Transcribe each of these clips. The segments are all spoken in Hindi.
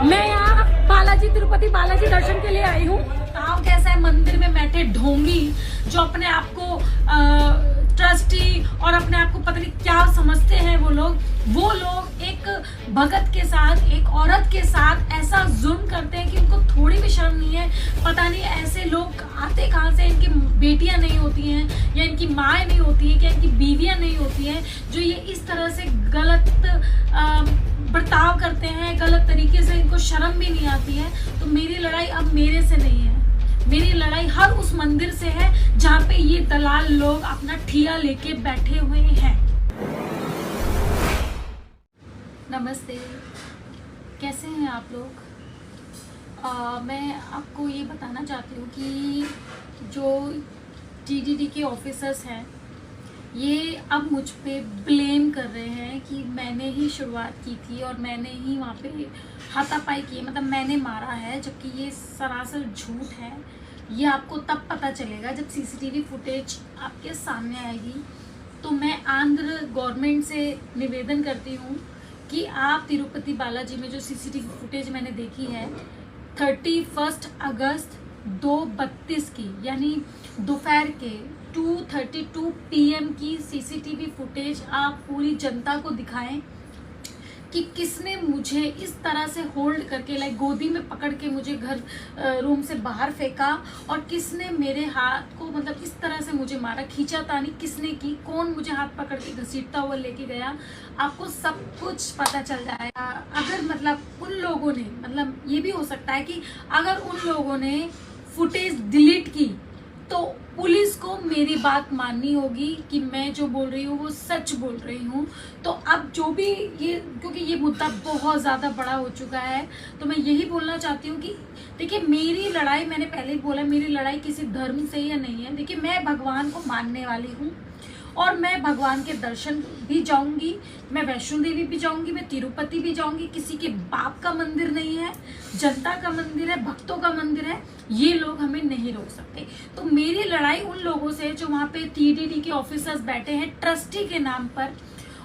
मैं यहाँ बालाजी तिरुपति बालाजी दर्शन के लिए आई हूँ। गाँव कैसा है, मंदिर में बैठे ढोंगी जो अपने आप को ट्रस्टी और अपने आप को पता नहीं क्या समझते हैं, वो लोग एक भगत के साथ, एक औरत के साथ ऐसा जुल्म करते हैं कि उनको थोड़ी भी शर्म नहीं है। पता नहीं ऐसे लोग आते कहाँ से, इनकी बेटियां नहीं होती हैं या इनकी माएँ नहीं होती हैं, क्या इनकी बीवियां नहीं होती हैं, जो ये इस तरह से गलत बर्ताव करते हैं, गलत तरीके से, इनको शर्म भी नहीं आती है। तो मेरी लड़ाई अब मेरे से नहीं है, मेरी लड़ाई हर उस मंदिर से है जहाँ पे ये दलाल लोग अपना ठिया लेके बैठे हुए हैं। नमस्ते, कैसे हैं आप लोग? मैं आपको ये बताना चाहती हूँ कि जो टीटीडी के ऑफिसर्स हैं ये अब मुझ पे ब्लेम कर रहे हैं कि मैंने ही शुरुआत की थी और मैंने ही वहाँ पे हाथापाई की, मतलब मैंने मारा है, जबकि ये सरासर झूठ है। ये आपको तब पता चलेगा जब सीसीटीवी फुटेज आपके सामने आएगी। तो मैं आंध्र गवर्नमेंट से निवेदन करती हूँ कि आप तिरुपति बालाजी में जो सीसीटीवी फुटेज मैंने देखी है 31 अगस्त 2:32 की, यानी दोपहर के 2:32 PM की सीसीटीवी फुटेज आप पूरी जनता को दिखाएं कि किसने मुझे इस तरह से होल्ड करके, लाइक गोदी में पकड़ के मुझे घर रूम से बाहर फेंका, और किसने मेरे हाथ को मतलब इस तरह से मुझे मारा, खींचातानी किसने की, कौन मुझे हाथ पकड़ के घसीटता हुआ लेके गया, आपको सब कुछ पता चल जाएगा। अगर मतलब उन लोगों ने, मतलब ये भी हो सकता है कि अगर उन लोगों ने फुटेज डिलीट की तो पुलिस को मेरी बात माननी होगी कि मैं जो बोल रही हूँ वो सच बोल रही हूँ। तो अब जो भी ये, क्योंकि ये मुद्दा बहुत ज़्यादा बड़ा हो चुका है, तो मैं यही बोलना चाहती हूँ कि देखिए, मेरी लड़ाई, मैंने पहले ही बोला, मेरी लड़ाई किसी धर्म से या नहीं है। देखिए, मैं भगवान को मानने वाली हूँ और मैं भगवान के दर्शन भी जाऊंगी, मैं वैष्णो देवी भी जाऊंगी, मैं तिरुपति भी जाऊंगी। किसी के बाप का मंदिर नहीं है, जनता का मंदिर है, भक्तों का मंदिर है, ये लोग हमें नहीं रोक सकते। तो मेरी लड़ाई उन लोगों से जो वहाँ पे टीटीडी के ऑफिसर्स बैठे हैं ट्रस्टी के नाम पर,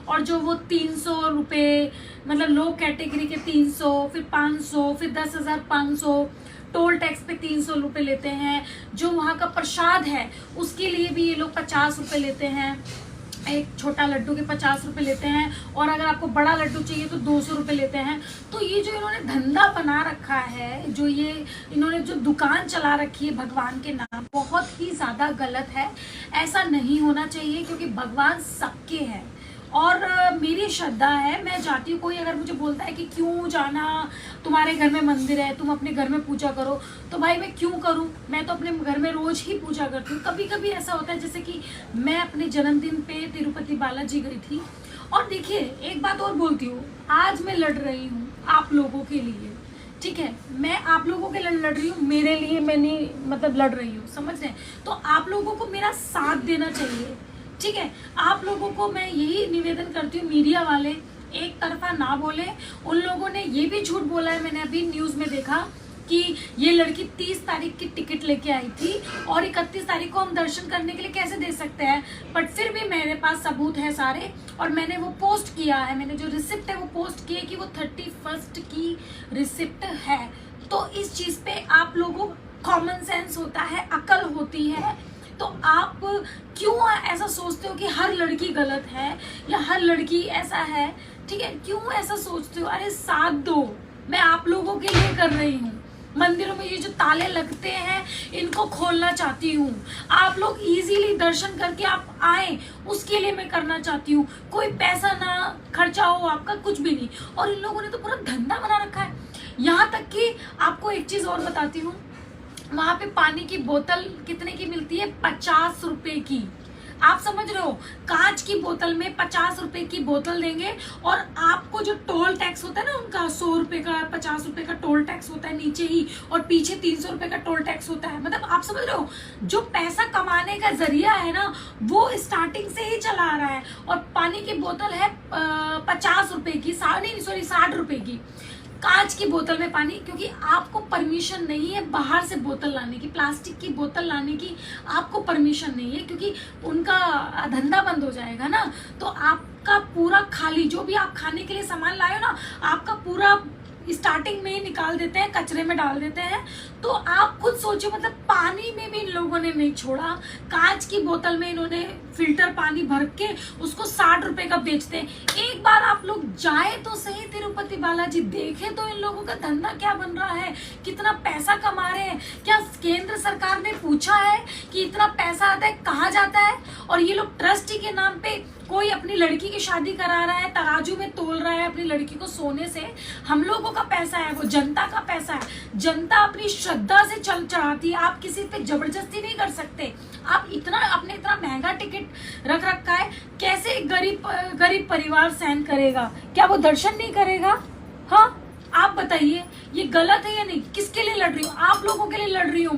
और जो वो 300 रुपये, मतलब लो कैटेगरी के 300, फिर 500, फिर 10,500, टोल टैक्स पे 300 रुपये लेते हैं। जो वहाँ का प्रसाद है उसके लिए भी ये लोग 50 रुपये लेते हैं, एक छोटा लड्डू के 50 रुपये लेते हैं, और अगर आपको बड़ा लड्डू चाहिए तो 200 रुपये लेते हैं। तो ये जो इन्होंने धंधा बना रखा है, जो ये इन्होंने जो दुकान चला रखी है भगवान के नाम, बहुत ही ज़्यादा गलत है। ऐसा नहीं होना चाहिए, क्योंकि भगवान सबके हैं और मेरी श्रद्धा है, मैं जाती हूँ। कोई अगर मुझे बोलता है कि क्यों जाना, तुम्हारे घर में मंदिर है, तुम अपने घर में पूजा करो, तो भाई मैं क्यों करूँ? मैं तो अपने घर में रोज ही पूजा करती हूँ। कभी कभी ऐसा होता है, जैसे कि मैं अपने जन्मदिन पे तिरुपति बालाजी गई थी। और देखिए, एक बात और बोलती हूँ, आज मैं लड़ रही हूँ आप लोगों के लिए, ठीक है, मैं आप लोगों के लिए लड़ रही हूँ, मेरे लिए मैं नहीं मतलब लड़ रही हूँ, समझ रहे हैं? तो आप लोगों को मेरा साथ देना चाहिए, ठीक है। आप लोगों को मैं यही निवेदन करती हूँ, मीडिया वाले एक तरफा ना बोले। उन लोगों ने ये भी झूठ बोला है, मैंने अभी न्यूज में देखा कि ये लड़की 30 तारीख की टिकट लेके आई थी और 31 तारीख को हम दर्शन करने के लिए कैसे दे सकते हैं। बट फिर भी मेरे पास सबूत है सारे, और मैंने वो पोस्ट किया है, मैंने जो रिसिप्ट है वो पोस्ट की है कि वो 31 की रिसिप्ट है। तो इस चीज पे आप लोगों कॉमन सेंस होता है, अकल होती है, तो आप क्यों ऐसा सोचते हो कि हर लड़की गलत है या हर लड़की ऐसा है, ठीक है? क्यों ऐसा सोचते हो? अरे साथ दो, मैं आप लोगों के लिए कर रही हूँ। मंदिरों में ये जो ताले लगते हैं इनको खोलना चाहती हूँ, आप लोग इजीली दर्शन करके आप आए, उसके लिए मैं करना चाहती हूँ। कोई पैसा ना खर्चा हो आपका, कुछ भी नहीं। और इन लोगों ने तो पूरा धंधा बना रखा है। यहाँ तक कि आपको एक चीज और बताती हूँ, वहां पे पानी की बोतल कितने की मिलती है? 50 रुपए की। आप समझ रहे हो, कांच की बोतल में 50 रुपए की बोतल देंगे, और आपको जो टोल टैक्स होता है ना उनका 100 रुपए का, 50 रुपए का टोल टैक्स होता है नीचे ही, और पीछे 300 रुपए का टोल टैक्स होता है। मतलब आप समझ रहे हो, जो पैसा कमाने का जरिया है ना वो स्टार्टिंग से ही चला आ रहा है। और पानी की बोतल है 50 रुपए की, 60 रुपए की। कांच की बोतल में पानी, क्योंकि आपको परमिशन नहीं है बाहर से बोतल लाने की, प्लास्टिक की बोतल लाने की आपको परमिशन नहीं है, क्योंकि उनका धंधा बंद हो जाएगा ना। तो आपका पूरा खाली, जो भी आप खाने के लिए सामान लाए हो ना, आपका पूरा स्टार्टिंग में ही निकाल देते हैं, कचरे में डाल देते हैं। तो आप खुद सोचो, मतलब पानी में भी इन लोगों ने नहीं छोड़ा, कांच की बोतल में इन्होंने फिल्टर पानी भर के उसको 60 रुपए का बेचते हैं। एक बार आप लोग जाए तो सही तिरुपति बालाजी, देखे तो इन लोगों का धंधा क्या बन रहा है, कितना पैसा कमा रहे हैं। क्या केंद्र सरकार ने पूछा है कि इतना पैसा आता है कहाँ जाता है? और ये लोग ट्रस्टी के नाम पे कोई अपनी लड़की की शादी करा रहा है, तराजू में तोल रहा है अपनी लड़की को सोने से। हम लोगों का पैसा है, वो जनता का पैसा है। जनता अपनी श्रद्धा से चल चढ़ाती है, आप किसी पे जबरदस्ती नहीं कर सकते। आप इतना आपने इतना महंगा टिकट रख रखा है, कैसे गरीब परिवार सहन करेगा? क्या वो दर्शन नहीं करेगा? हाँ, आप बताइए, ये गलत है या नहीं? किसके लिए लड़ रही हूँ? आप लोगों के लिए लड़ रही हूँ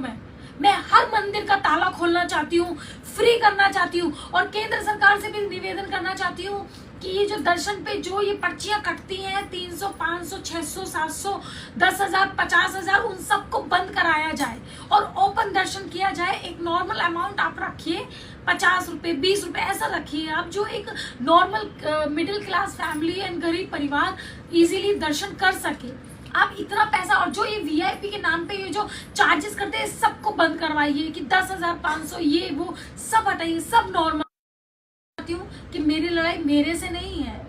मैं हर मंदिर का ताला खोलना चाहती हूँ, फ्री करना चाहती हूँ, और केंद्र सरकार से भी निवेदन करना चाहती हूँ कि ये जो दर्शन पे जो ये पर्चियां कटती हैं 300, 500, 600, 700, 10,000, 50,000, उन सबको बंद कराया जाए और ओपन दर्शन किया जाए। एक नॉर्मल अमाउंट आप रखिए, 50 रुपए, 20 रुपए ऐसा रखिए आप, जो एक normal middle class family and गरीब परिवार इजीली दर्शन कर सके। आप इतना पैसा, और जो ये वीआईपी के नाम पे ये जो चार्जेस करते हैं सबको बंद करवाइए कि 10,500 ये वो सब हटाइए, सब नॉर्मल। चाहती हूँ कि मेरी लड़ाई मेरे से नहीं है,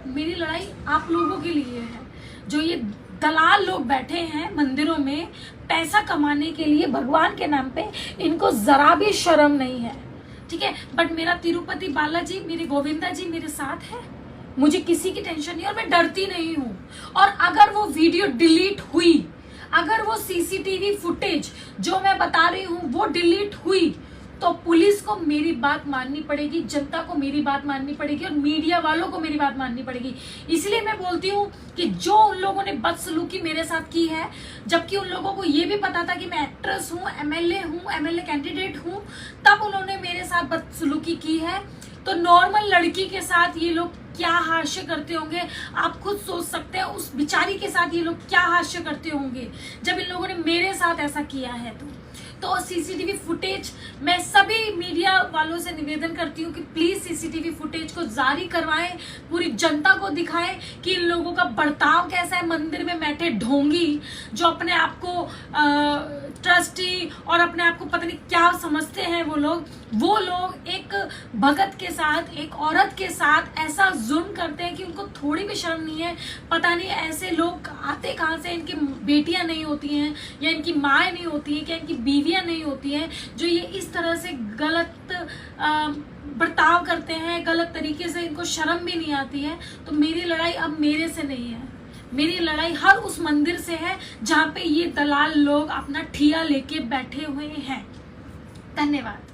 मेरी लड़ाई आप लोगों के लिए है। जो ये दलाल लोग बैठे हैं मंदिरों में पैसा कमाने के लिए भगवान के नाम पे, इनको जरा भी शर्म नहीं है, ठीक है। बट मेरा तिरुपति बालाजी, मेरे गोविंदा जी मेरे साथ है, मुझे किसी की टेंशन नहीं, और मैं डरती नहीं हूँ। और अगर वो वीडियो डिलीट हुई, अगर वो सीसीटीवी फुटेज जो मैं बता रही हूँ वो डिलीट हुई, तो पुलिस को मेरी बात माननी पड़ेगी, जनता को मेरी बात माननी पड़ेगी, और मीडिया वालों को मेरी बात माननी पड़ेगी। इसलिए मैं बोलती हूँ कि जो उन लोगों ने बदसलूकी मेरे साथ की है, जबकि उन लोगों को ये भी पता था कि मैं एक्ट्रेस हूँ, एमएलए कैंडिडेट हूँ, तब उन्होंने मेरे साथ बदसलूकी की है, तो नॉर्मल लड़की के साथ ये लोग क्या हास्य करते होंगे, आप खुद सोच सकते हैं। उस बिचारी के साथ ये लोग क्या हास्य करते होंगे जब इन लोगों ने मेरे साथ ऐसा किया है। तो सीसीटीवी फुटेज, मैं सभी मीडिया वालों से निवेदन करती हूँ कि प्लीज सीसीटीवी फुटेज को जारी करवाएं, पूरी जनता को दिखाएं कि इन लोगों का बर्ताव कैसा है। मंदिर में बैठे ढोंगी जो अपने आप को ट्रस्टी और अपने आप को पता नहीं क्या समझते हैं, वो लोग एक भगत के साथ, एक औरत के साथ ऐसा जुल्म करते हैं कि उनको थोड़ी भी शर्म नहीं है। पता नहीं ऐसे लोग आते कहाँ से, इनकी बेटियां नहीं होती हैं या इनकी माएँ नहीं होती हैं, क्या इनकी बीवियां नहीं होती हैं, जो ये इस तरह से गलत बर्ताव करते हैं, गलत तरीके से, इनको शर्म भी नहीं आती है। तो मेरी लड़ाई अब मेरे से नहीं है, मेरी लड़ाई हर उस मंदिर से है जहाँ पे ये दलाल लोग अपना ठिया लेके बैठे हुए हैं। धन्यवाद।